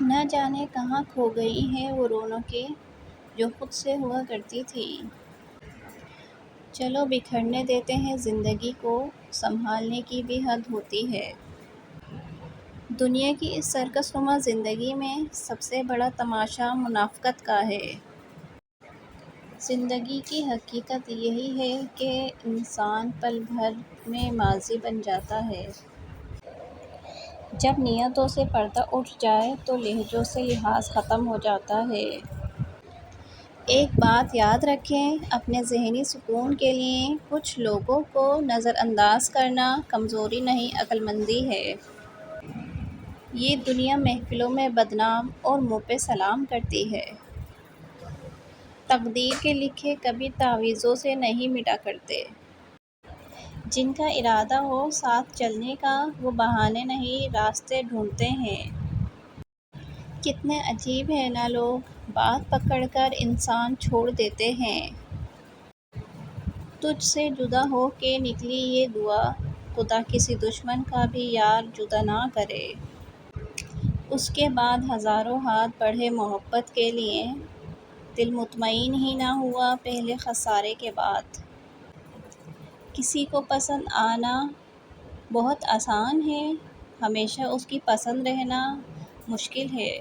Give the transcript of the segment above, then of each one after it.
نہ جانے کہاں کھو گئی ہیں وہ رونقیں جو خود سے ہوا کرتی تھیں۔ چلو بکھرنے دیتے ہیں زندگی کو، سنبھالنے کی بھی حد ہوتی ہے۔ دنیا کی اس سرکس نما زندگی میں سب سے بڑا تماشا منافقت کا ہے۔ زندگی کی حقیقت یہی ہے کہ انسان پل بھر میں ماضی بن جاتا ہے۔ جب نیتوں سے پردہ اٹھ جائے تو لہجوں سے لحاظ ختم ہو جاتا ہے۔ ایک بات یاد رکھیں، اپنے ذہنی سکون کے لیے کچھ لوگوں کو نظر انداز کرنا کمزوری نہیں، عقل مندی ہے۔ یہ دنیا محفلوں میں بدنام اور منہ پہ سلام کرتی ہے۔ تقدیر کے لکھے کبھی تعویذوں سے نہیں مٹا کرتے۔ جن کا ارادہ ہو ساتھ چلنے کا وہ بہانے نہیں راستے ڈھونڈتے ہیں۔ کتنے عجیب ہیں نا لوگ، بات پکڑ کر انسان چھوڑ دیتے ہیں۔ تجھ سے جدا ہو کے نکلی یہ دعا، خدا کسی دشمن کا بھی یار جدا نہ کرے۔ اس کے بعد ہزاروں ہاتھ بڑھے محبت کے لیے، دل مطمئن ہی نہ ہوا پہلے خسارے کے بعد۔ کسی کو پسند آنا بہت آسان ہے، ہمیشہ اس کی پسند رہنا مشکل ہے۔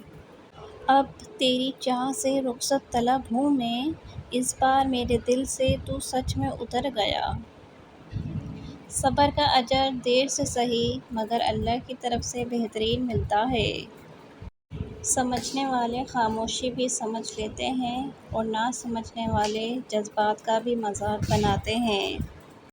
اب تیری چاہ سے رخصت طلب ہوں میں، اس بار میرے دل سے تو سچ میں اتر گیا۔ صبر کا اجر دیر سے سہی مگر اللہ کی طرف سے بہترین ملتا ہے۔ سمجھنے والے خاموشی بھی سمجھ لیتے ہیں اور نہ سمجھنے والے جذبات کا بھی مذاق بناتے ہیں۔